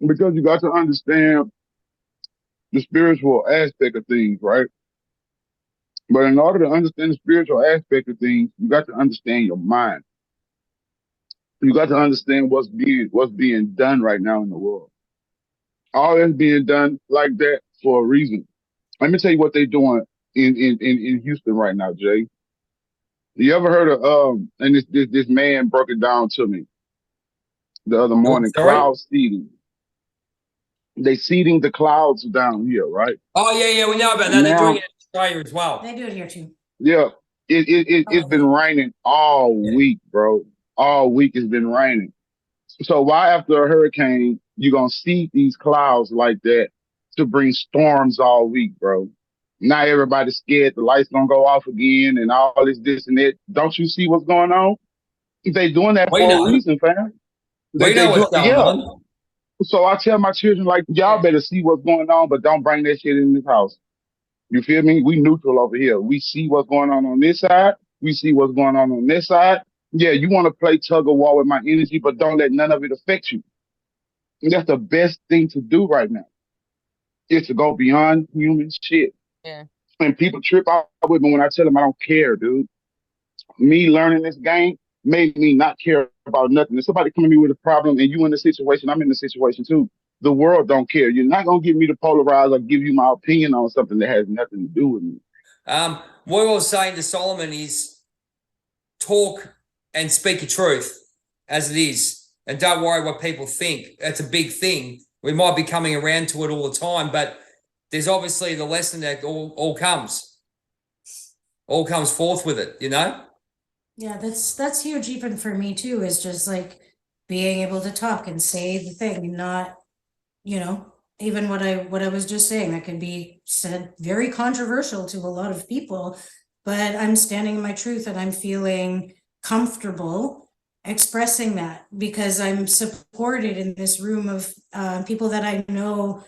Because you got to understand the spiritual aspect of things, right? But in order to understand the spiritual aspect of things, you got to understand your mind. You got to understand what's being done right now in the world. All that's being done like that for a reason. Let me tell you what they're doing in Houston right now, Jay. You ever heard of and this man broke it down to me the other Oops, morning, sorry. cloud seeding. They seeding the clouds down here, right? Oh yeah, we know about that. They're doing Now, it in Australia as well. They do it here too. yeah, it's been raining all Yeah. week, bro. All week it's been raining. So why after a hurricane you gonna seed these clouds like that to bring storms all week, bro? Now everybody's scared the lights gonna go off again and all this and that. Don't you see what's going on? They doing that We for a know. reason, fam. We They know do, what's going yeah. on. So I tell my children like, y'all better see what's going on, but don't bring that shit in this house. You feel me? We neutral over here. We see what's going on this side. We see what's going on this side. Yeah, you want to play tug of war with my energy, but don't let none of it affect you. And that's the best thing to do right now. Is to go beyond human shit. Yeah. And people trip out with me when I tell them I don't care, dude. Me learning this game made me not care about nothing. If somebody come to me with a problem and you in the situation, I'm in the situation too. The world don't care. You're not gonna get me to polarize or give you my opinion on something that has nothing to do with me. What I was saying to Solomon is talk and speak the truth as it is, and don't worry what people think. That's a big thing. We might be coming around to it all the time, but there's obviously the lesson that all comes forth with it, you know? Yeah, that's huge even for me too, is just like being able to talk and say the thing and not, even what I was just saying, that can be said very controversial to a lot of people, but I'm standing in my truth and I'm feeling comfortable expressing that because I'm supported in this room of people that I know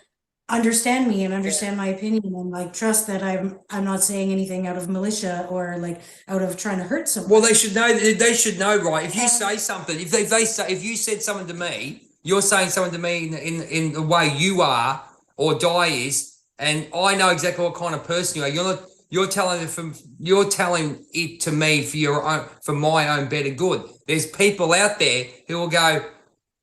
understand me and understand my opinion and like trust that I'm not saying anything out of militia or like out of trying to hurt someone. Well, they should know. They should know, right? If you say something, if you said something to me, you're saying something to me in the way you are or Di is, and I know exactly what kind of person you are. You're not. You're telling it to me for your own, for my own better good. There's people out there who will go,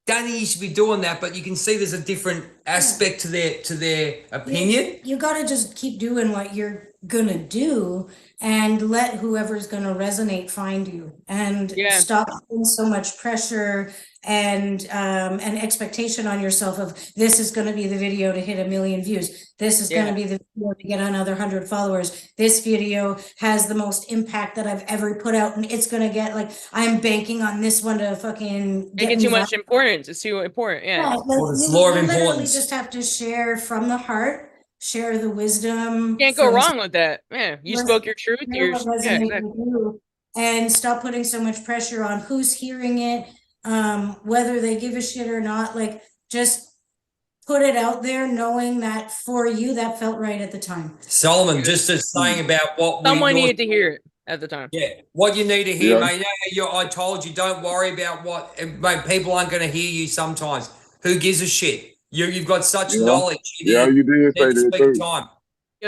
don't think you should be doing that, but you can see there's a different aspect to their opinion. You got to just keep doing what you're gonna do and let whoever's gonna resonate find you and stop putting so much pressure and expectation on yourself of this is going to be the video to hit 1 million views. This is going to be the video to get another 100 followers. This video has the most impact that I've ever put out, and it's going to get like I'm banking on this one to fucking get too much importance. It's too important. Yeah. Well, it's more of literally importance. just have to share from the heart, share the wisdom. Can't go wrong with that. Yeah, you spoke your truth. Exactly. And stop putting so much pressure on who's hearing it, whether they give a shit or not. Like, just put it out there, knowing that for you, that felt right at the time. Solomon, just as saying about what someone needed to hear it at the time. Yeah, what you need to hear, mate. I told you, don't worry about what, mate. People aren't going to hear you sometimes. Who gives a shit? You've got such knowledge. You did say that too. Time.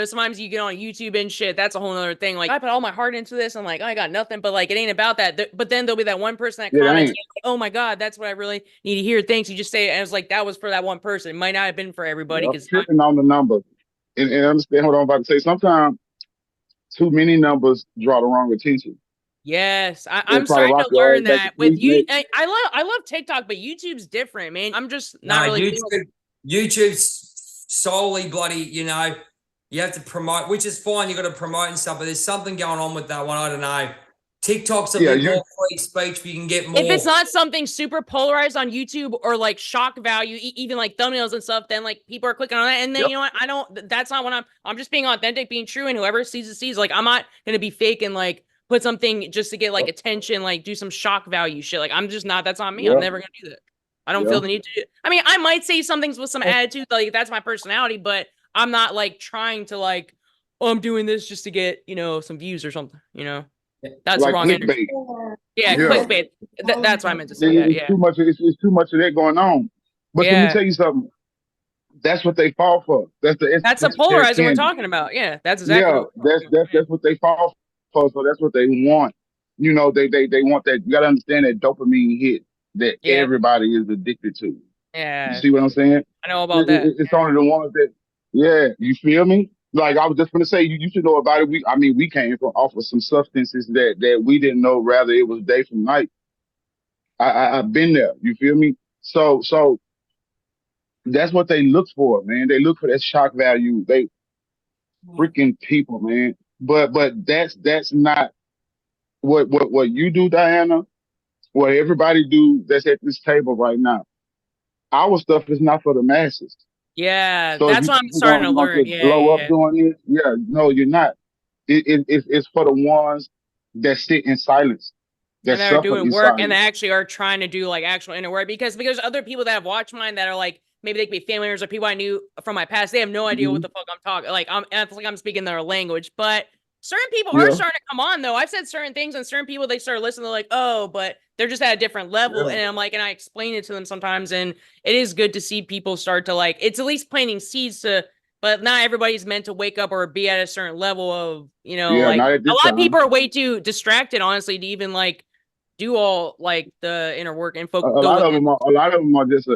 Sometimes you get on YouTube and shit. That's a whole other thing. Like, I put all my heart into this. I'm like, I got nothing, but like, it ain't about that. But then there'll be that one person that comments, like, oh my God, that's what I really need to hear. Thanks. You just say it. And it was like, that was for that one person. It might not have been for everybody. I'm tripping on the numbers. And understand what I'm about to say. Sometimes too many numbers draw the wrong attention. Yes, I'm starting to learn that with you. I love TikTok, but YouTube's different, man. I'm just not really. YouTube's solely bloody, you have to promote, which is fine. You got to promote and stuff, but there's something going on with that one. I don't know. TikTok's a bit more free speech, but you can get more. If it's not something super polarized on YouTube or like shock value, even like thumbnails and stuff, then like people are clicking on that. And then you know what? That's not what I'm just being authentic, being true, and whoever sees it sees. Like, I'm not gonna be fake and like put something just to get like attention, like do some shock value shit. Like, I'm just not. That's not me. I'm never gonna do that. I don't feel the need to. I mean, I might say some things with some attitude, like that's my personality, but I'm not like trying to like, oh, I'm doing this just to get some views or something. That's the like wrong energy. clickbait. Yeah, Yeah, clickbait. That's what I meant to say. Yeah, it's yeah, too much. It's too much of that going on. But let me yeah. tell you something. That's what they fall for. That's the That's the esoteric polarizer we're candy. talking about. Yeah, that's exactly Yeah, what we're talking about. that's what they fall for. So that's what they want. You know, they want that. You got to understand that dopamine hit that Yeah, everybody is addicted to. You yeah, see what I'm saying? I know about that. It's only the ones that, yeah, you feel me? Like I was just gonna say, you should know about it. I mean, we came from off of some substances that we didn't know. Rather, it was day from night. I've been there. You feel me? So that's what they look for, man. They look for that shock value. They freaking people, man. But that's not what you do, Diana. What everybody do that's at this table right now. Our stuff is not for the masses. Yeah, So if that's you what think I'm starting to you're gonna learn. just Yeah, blow yeah, up yeah. doing this, yeah, no, you're not. It's for the ones that sit in silence, that And that are suffer doing in work and they silence. actually are trying to do like actual inner work because other people that have watched mine that are like maybe they could be family members or people I knew from my past, they have no idea what Hmm. the fuck I'm talking. Like it's like I'm speaking their language, but certain people are Yeah, starting to come on though. I've said certain things and certain people they start listening. They're like, oh, but they're just at a different level. yeah. And I'm like, and I explain it to them sometimes, and it is good to see people start to like. It's at least planting seeds to. But not everybody's meant to wake up or be at a certain level of, Yeah, like not at a this lot of time. people are way too distracted, honestly, to even like do all like the inner work and A go lot of within them are. A lot of them are just.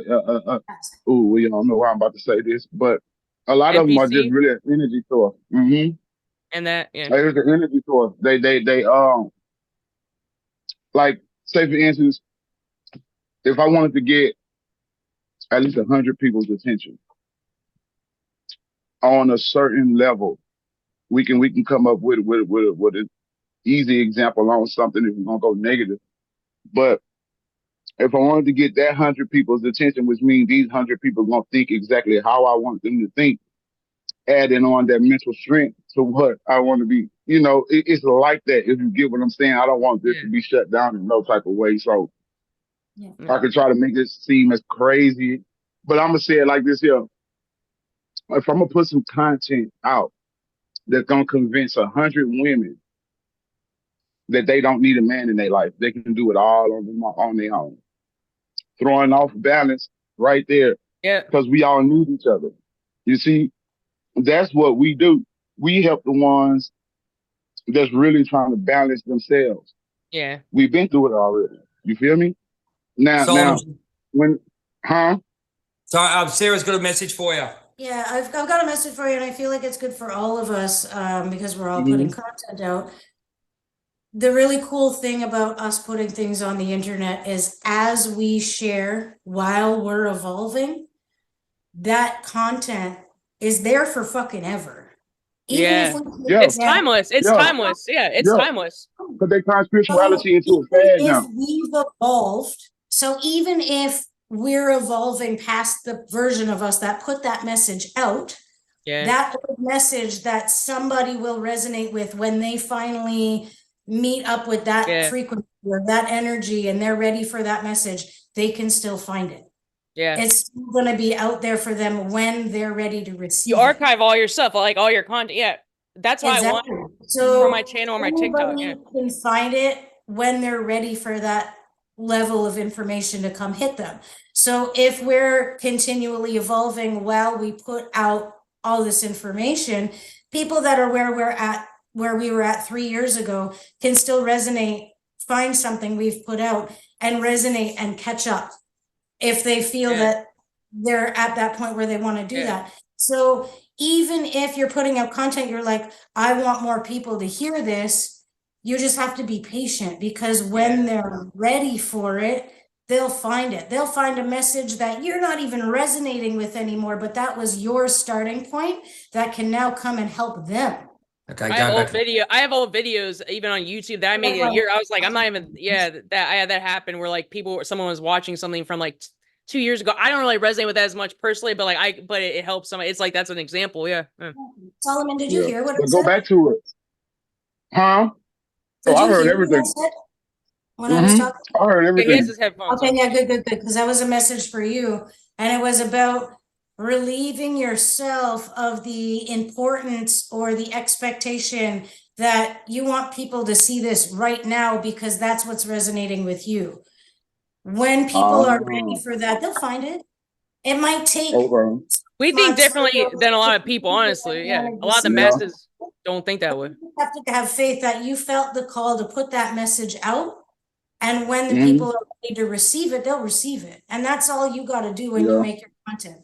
Ooh, we don't know why I'm about to say this, but a lot of them are just NPC really an energy source. Mm-hmm. and that. Yeah, It's an energy source. They like say for instance, if I wanted to get at least 100 people's attention on a certain level, we can come up with an easy example on something if we're gonna go negative. But if I wanted to get that 100 people's attention, which means these 100 people gonna think exactly how I want them to think, adding on that mental strength to what I want to be. It's like that. If you get what I'm saying, I don't want this yeah, to be shut down in no type of way. So Yeah. I could try to make this seem as crazy, but I'm gonna say it like this here. If I'm gonna put some content out that's gonna convince 100 women that they don't need a man in their life, they can do it all on their own. Throwing off balance right there yeah, because we all need each other. You see, that's what we do. We help the ones that's really trying to balance themselves. yeah. We've been through it already. You feel me? Now, Solomon, when, huh? sorry, Sarah's got a message for you. Yeah, I've got a message for you, and I feel like it's good for all of us because we're all Hmm. putting content out. The really cool thing about us putting things on the internet is as we share while we're evolving, that content is there for fucking ever. Even if Yeah. we take Yeah, it It's down. timeless. It's yeah, timeless. Yeah, it's yeah. timeless. Because they turn So spirituality into a even fad if now. we've evolved, so even if we're evolving past the version of us that put that message out, Yeah, that old message that somebody will resonate with when they finally meet up with that yeah, frequency or that energy and they're ready for that message, they can still find it. yeah. It's going to be out there for them when they're ready to You receive it. archive all your stuff, like all your content. Yeah, that's why I want Exactly. for So my channel or my TikTok. Yeah, anybody can find it when they're ready for that level of information to come hit them. So if we're continually evolving while we put out all this information, people that are where we were at 3 years ago can still resonate, find something we've put out and resonate and catch up if they feel yeah, that they're at that point where they want to do yeah, that. So even if you're putting out content, you're like, I want more people to hear this, you just have to be patient because when they're ready for it, they'll find it. They'll find a message that you're not even resonating with anymore, but that was your starting point that can now come and help them. Okay, I have going old back. I have old videos even on YouTube that I made a year. I was like, I'm not even. Yeah, that I had that happen where like someone was watching something from like 2 years ago. I don't really resonate with that as much personally, but like but it helps somebody. It's like that's an example. Yeah. Solomon, did you Yeah. hear what I But go said? back to it. Huh? Oh, Did I you heard hear what I everything. said when I was talking? I heard Yeah, he has everything. his headphones Okay, on. yeah, good, because that was a message for you. And it was about relieving yourself of the importance or the expectation that you want people to see this right now because that's what's resonating with you. When people are ready for that, they'll find it. It might take Okay. We think differently than a lot of people, honestly. Yeah. A lot of the Yeah. masses don't think that way. You have to have faith that you felt the call to put that message out. And when the Mhm. people are ready to receive it, they'll receive it. And that's all you got to do when you Yeah. make your content.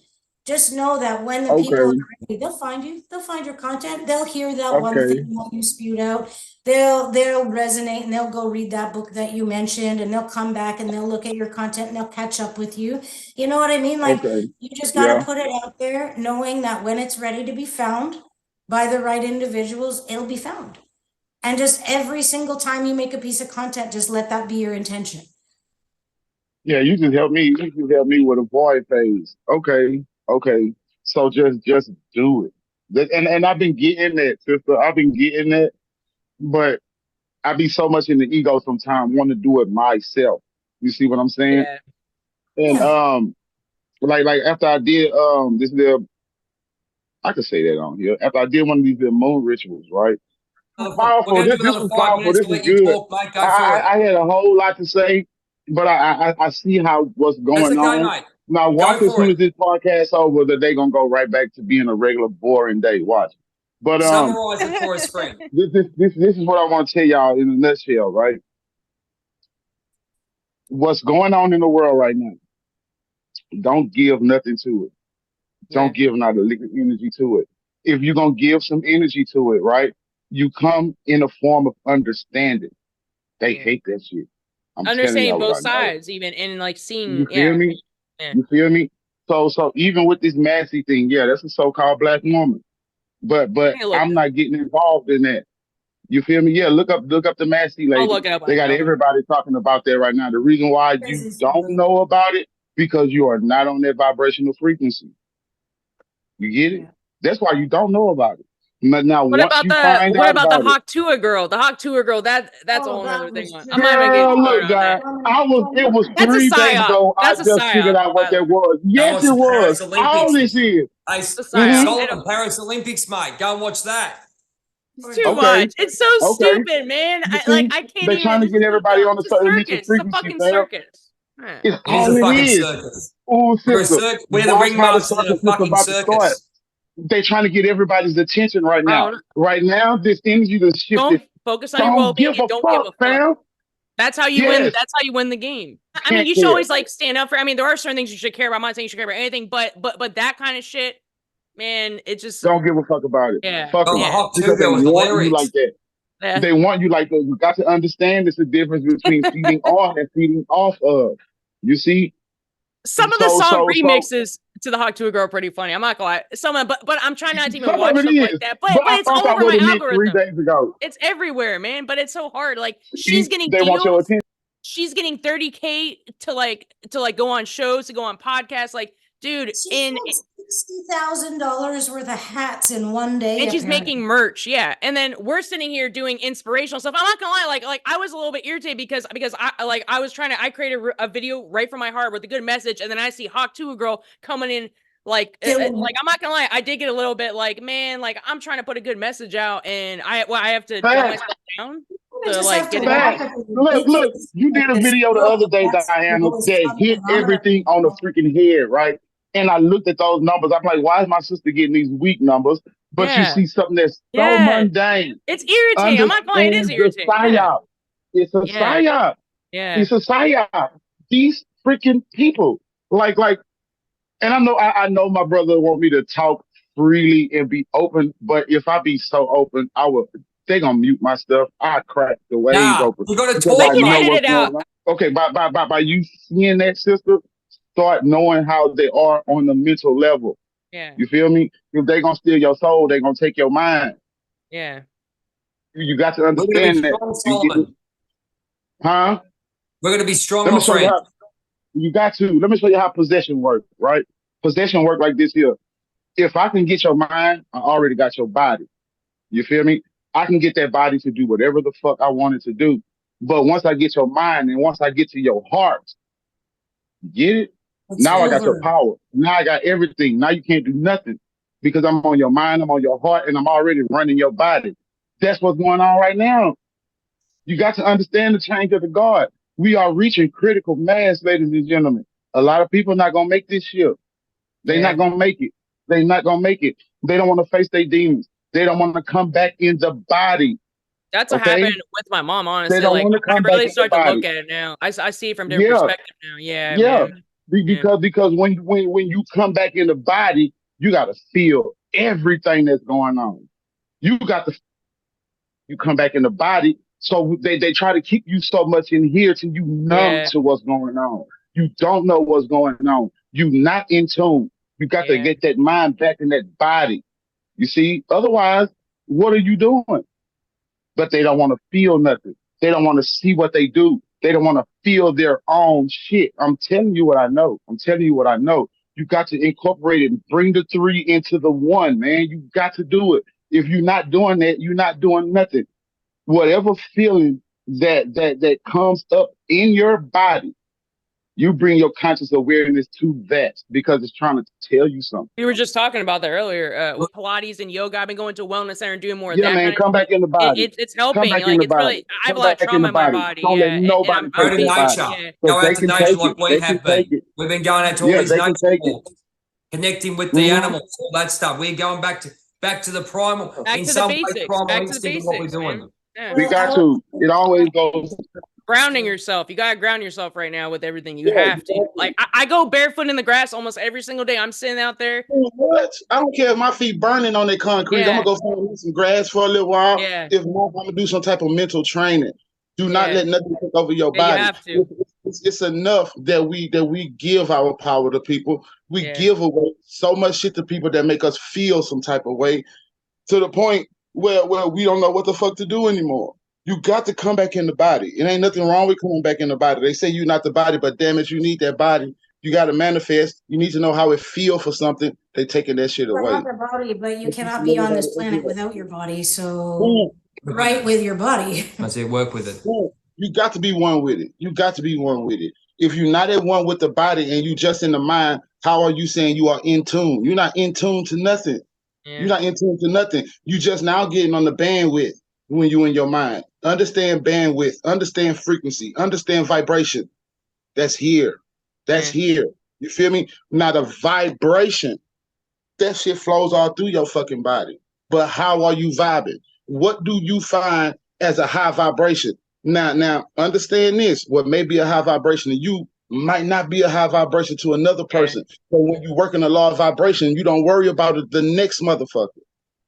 Just know that when the people Okay. are ready, they'll find you. They'll find your content. They'll hear that one Okay. thing that you spewed out. They'll resonate and they'll go read that book that you mentioned and they'll come back and they'll look at your content and they'll catch up with you. You know what I mean? Like Okay. you just got Yeah. to put it out there, knowing that when it's ready to be found by the right individuals, it'll be found. And just every single time you make a piece of content, just let that be your intention. Yeah, you just help me. You just help me with a void phase. Okay. Okay. So just do it. And I've been getting that, sister. I've been getting that, but I be so much in the ego sometimes, want to do it myself. You see what I'm saying? Yeah. And Yeah. like after I did this little, I could say that on here. After I did one of these little moon rituals, right? We're Powerful. going to do This another was 5 minutes. powerful. This We'll was let you good. talk, mate. Go for it. I had a whole lot to say, but I see how what's That's going okay, on. mate. Now watch Go as for soon it. as this podcast over that they gonna go right back to being a regular boring day. Watch. But Summarize it for us, friend. this is what I want to tell y'all in a nutshell, right? What's going on in the world right now? Don't give nothing to it. Yeah. Don't give not a liquid energy to it. If you're gonna give some energy to it, right? You come in a form of understanding. They Yeah. hate that shit. I'm telling Understanding y'all both what I know. sides, even and like seeing, You feel me? Yeah. You feel me? So even with this Massey thing, yeah, that's a so-called black woman. But Hey, look, I'm not getting involved in that. You feel me? Yeah, look up the Massey I'll lady. look it up when They I get got off. everybody talking about that right now. The reason why you don't know about it because you are not on that vibrational frequency. You get it? Yeah. That's why you don't know about it. Now What once about you find what out about the about it, Hawk Tua girl? The Hawk Tua girl, that's a Oh, whole that other thing. was I'm not even getting girl, started look, on guy, that. it was That's a 3 days psyop. ago. I That's a just figured psyop, out what by the that way. was. Yes, it's it the was. Paris All Olympics. this is. Hey, It's a psyop. Scotland, Paris Olympics, mate. Go and watch that. It's too Okay. much. It's so Okay. stupid, man. You see, I can't they're trying even. to This get is so everybody dumb. on a It's a certain mental circus. It's a frequency, fucking fam. circus. Yeah. It's It is a all it fucking is. circus. Oh, We're sister, the watch how the ringmasters in a circus is fucking about to start. circus. They're trying to get everybody's attention right now. Oh, Right now, this energy that's shifted. don't focus on your Don't well-being give and a don't give fuck, a fuck. fam. That's how you win. Yes. That's how you win the game. I mean, Can't you should care. always like stand up for. I mean, there are certain things you should care about. I'm not saying you should care about anything, but that kind of shit, man, it just Don't give a fuck about it. yeah. Fuck Oh, them. the Yeah. Hawk Because 2 they girl was want you hilarious. like that. Yeah. They want you like that. You got to understand there's a difference between feeding on and feeding off of. You see? Some of the song remixes to the Hawk to a Girl are pretty funny. I'm not gonna lie. Some of, but I'm trying not to even Some of watch it stuff like is. that. But But I it's found all out over what my it meant 3 algorithm. days ago. It's everywhere, man. But it's so hard. Like she's See, getting they want your deals. attention. She's getting 30K to go on shows, to go on podcasts. Like, dude, She got $60,000 worth of hats in one day. and she's apparently. making merch, yeah. And then we're sitting here doing inspirational stuff. I'm not gonna lie, like I was a little bit irritated because I was trying to I created a video right from my heart with a good message, and then I see Hawk to a Girl coming in like I'm not gonna lie, I did get a little bit like, man, like I'm trying to put a good message out, and I have to dumb myself down to like get it. Look, you did a video the other day, Diana, that hit everything on the freaking head, right? And I looked at those numbers. I'm like, why is my sister getting these weak numbers? But you Yeah. see something that's so Yeah. mundane. It's irritating. I'm not gonna lie, it is Understand the irritating. Yeah. psyop. It's a Yeah. psyop. Yeah. It's a psyop. These freaking people, like, and I know my brother want me to talk freely and be open, but if I be so open, they gonna mute my stuff. I crack the waves Nah, open. you got to Because talk, They can mate. edit it out. Okay, by you seeing that, sister, start knowing how they are on the mental level. Yeah. You feel me? If they gonna steal your soul, they gonna take your mind. Yeah. You got to We're going to be understand that. strong, Solomon. Huh? We're going to be strong, Let my me show you friend. how. You got to. Let me show you how possession works, right? Possession work like this here. If I can get your mind, I already got your body. You feel me? I can get that body to do whatever the fuck I want it to do. But once I get your mind and once I get to your heart, get it? Now I got your power. Now I got everything. Now you can't do nothing because I'm on your mind, I'm on your heart, and I'm already running your body. That's what's going on right now. You got to understand the change of the guard. We are reaching critical mass, ladies and gentlemen. A lot of people not gonna make this shift. They're Yeah. not gonna make it. They're not gonna make it. They don't want to face their demons. They don't want to come back in the body. That's what Okay? happened with my mom, They honestly. don't Like, want to I come back really in the start to body. look at it now. I see it from different Yeah, perspective now. Yeah, yeah. man. Yeah. Because when you come back in the body, you gotta feel everything that's going on. You got to you come back in the body. So they try to keep you so much in here till you numb Yeah. to what's going on. You don't know what's going on. You not in tune. You got to Yeah. get that mind back in that body. You see? Otherwise, what are you doing? But they don't want to feel nothing. They don't want to see what they do. They don't want to feel their own shit. I'm telling you what I know. I'm telling you what I know. You got to incorporate it and bring the three into the one, man. You got to do it. If you're not doing that, you're not doing nothing. Whatever feeling that comes up in your body, you bring your conscious awareness to that because it's trying to tell you something. We were just talking about that earlier with Pilates and yoga. I've been going to a wellness center and doing more of Yeah, that man, kind of come back shit. in the body. It's Come helping. back in Like, the it's body. really, I have a Come lot of back in trauma the in my body. body. Don't let Yeah. And nobody I'm Go take to that being, body. nature. yeah. Because Go they out to can nature take it. like we They can have been. take it. We've been going out to all Yeah, these they nature can take it. walks, connecting with the Mhm. animals, all that stuff. We're going back to the primal, Back in to the some way, basics. primal Back to the instinct of what we're basics, doing. man. Yeah. We got to. It always goes. Grounding yourself. You gotta ground yourself right now with everything. You Yeah, have to. Like, I go barefoot in the grass almost every single day. I'm sitting out there. What? I don't care if my feet burning on that concrete. I'm Yeah. gonna go find me some grass for a little while. Yeah. If not, I'm gonna do some type of mental training. Do not Yeah. let nothing take over your Yeah, you body. have to. It's enough that we give our power to people. We Yeah. give away so much shit to people that make us feel some type of way to the point where we don't know what the fuck to do anymore. You got to come back in the body. It ain't nothing wrong with coming back in the body. They say you're not the body, but damn it, you need that body. You got to manifest. You need to know how it feel for something. They taking that shit We're away. not the body, but you cannot be on this planet without your body. So Boom, right with your body. That's it. Work with it. boom. You got to be one with it. You got to be one with it. If you're not at one with the body and you just in the mind, how are you saying you are in tune? You're not in tune to nothing. Yeah. You're not in tune to nothing. You just now getting on the bandwidth when you in your mind. Understand bandwidth, understand frequency, understand vibration. That's here. That's Yeah. here. You feel me? Now the vibration, that shit flows all through your fucking body. But how are you vibing? What do you find as a high vibration? Now understand this. What may be a high vibration to you might not be a high vibration to another person. So when you work in the law of vibration, you don't worry about it, the next motherfucker.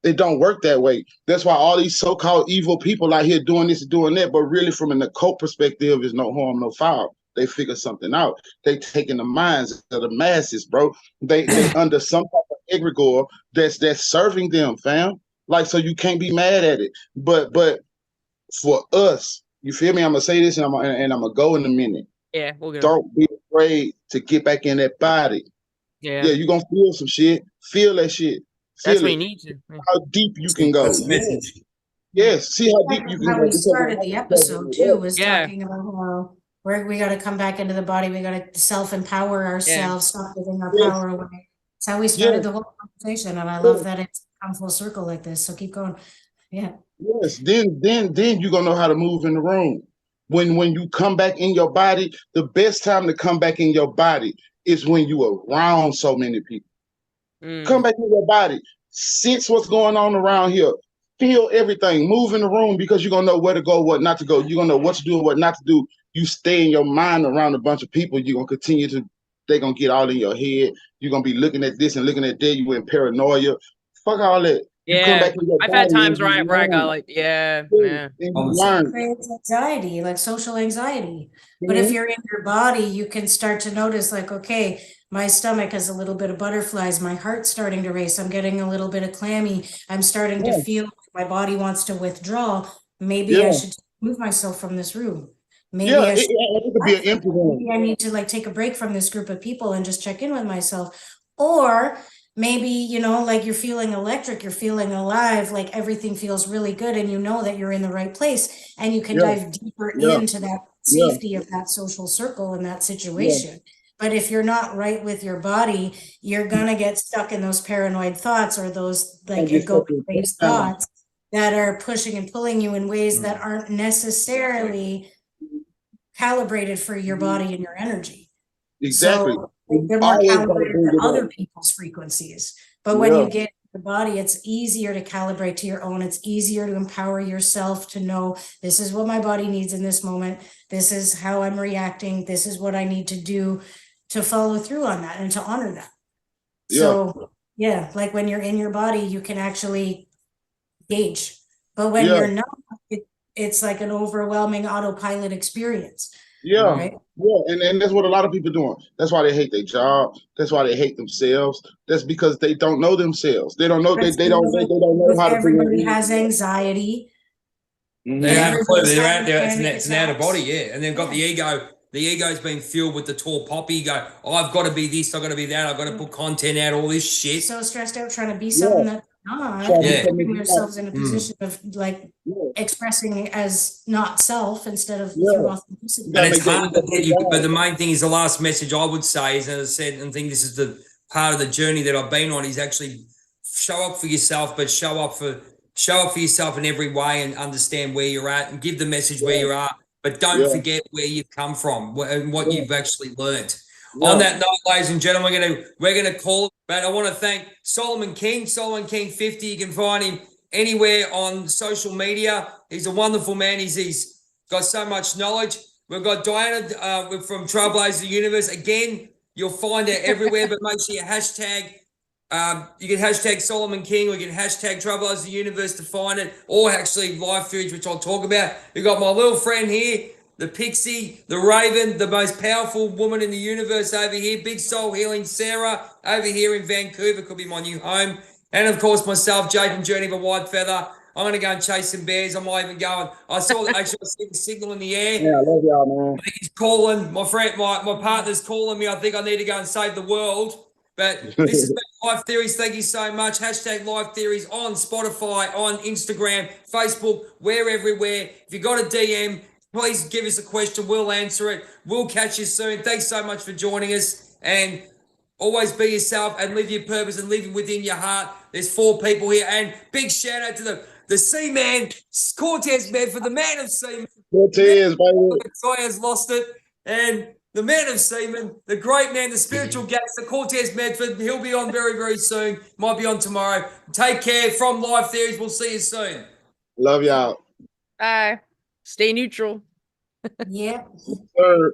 It don't work that way. That's why all these so-called evil people out here doing this and doing that, but really from an occult perspective is no harm, no foul. They figure something out. They taking the minds of the masses, bro. They under some type of egregore that's serving them, fam. Like, so you can't be mad at it. But for us, you feel me? I'm gonna say this and I'm gonna go in a minute. Yeah, we'll go. Don't be afraid to get back in that body. Yeah. Yeah, you're gonna feel some shit. Feel that shit. That's Feel what it. you need to. Yeah. How deep you can go. That's the message. Yes, see how deep you can How go. we started the episode too was Yeah. talking about how we got to come back into the body. We got to self-empower ourselves, stop giving our Yes. power away. That's how we started Yes. the whole conversation, and I love that it's come full circle like this. So keep going. Yeah. Yes, then you're gonna know how to move in the room. When you come back in your body, the best time to come back in your body is when you are around so many people. Come back in your body. Sense what's going on around here. Feel everything. Move in the room because you're gonna know where to go, what not to go. You're gonna know what to do and what not to do. You stay in your mind around a bunch of people, you're gonna continue to, they're gonna get all in your head. You're gonna be looking at this and looking at that, you in paranoia. Fuck all that. You come Yeah. back in your I've body had times and you where I got learn. like, yeah. And you learn. It creates anxiety, like social anxiety. But if you're in your body, you can start to notice, like, okay, my stomach has a little bit of butterflies, my heart's starting to race, I'm getting a little bit of clammy, I'm starting to feel like my body wants to withdraw. Maybe I should move myself from this room. Maybe I should, it could be an empty room. maybe I need to like take a break from this group of people and just check in with myself. Or maybe, you know, like you're feeling electric, you're feeling alive, like everything feels really good, and you know that you're in the right place, and you can dive deeper into that safety of that social circle and that situation. But if you're not right with your body, you're gonna get stuck in those paranoid thoughts or those like ego-based thoughts that are pushing and pulling you in ways that aren't necessarily calibrated for your body and your energy. Exactly. So they're more Always gotta calibrated bring to it other up. people's frequencies. But when you get the body, it's easier to calibrate to your own. It's easier to empower yourself to know this is what my body needs in this moment. This is how I'm reacting. This is what I need to do to follow through on that and to honor that. So yeah, like when you're in your body, you can actually gauge. But when you're not, it's like an overwhelming autopilot experience. Right? And that's what a lot of people doing. That's why they hate their job. That's why they hate themselves. That's because they don't know themselves. They don't know they don't know how to bring everybody has anxiety. They have a clue. They're out there. It's an out of body, and they've got the ego. The ego's been filled with the tall pop ego. Oh, I've got to be this. I've got to be that. I've got to put content out. All this shit. So stressed out trying to be something that's not. Putting yourselves in a position of like expressing as not self instead of through authenticity. And it's hard to get you. But the main thing is the last message I would say is, as I said, and I think this is the part of the journey that I've been on, is actually show up for yourself, but show up for yourself in every way and understand where you're at and give the message where you are. But don't forget where you've come from and what you've actually learned. On that note, ladies and gentlemen, we're gonna call it. But I want to thank Solomon King 50. You can find him anywhere on social media. He's a wonderful man. He's got so much knowledge. We've got Diana from Trailblazer Universe. Again, you'll find her everywhere, but make sure you hashtag. You can hashtag Solomon King, or you can hashtag Trailblazer Universe to find it, or actually live theories, which I'll talk about. We've got my little friend here, the Pixie, the Raven, the most powerful woman in the universe over here, Big Soul Healing Sarah over here in Vancouver, could be my new home. And of course, myself, Jay from Journey of a White Feather. I'm going to go and chase some bears. I might even go and I saw the signal in the air. Yeah, I love y'all, man. I think he's calling. My friend, my partner's calling me. I think I need to go and save the world. But this has been Life Theories. Thank you so much. Hashtag Life Theories on Spotify, on Instagram, Facebook. We're everywhere. If you got a DM, please give us a question. We'll answer it. We'll catch you soon. Thanks so much for joining us. And always be yourself and live your purpose and live within your heart. There's 4 people here. And big shout out to the Seaman, Cortez Medford, the man of Seaman. Cortez, baby. Guy has lost it. And the man of Seaman, the great man, the spiritual gangster, Cortez Medford. He'll be on very, very soon. Might be on tomorrow. Take care. From Life Theories, we'll see you soon. Love y'all. Stay neutral. Yeah. Sir.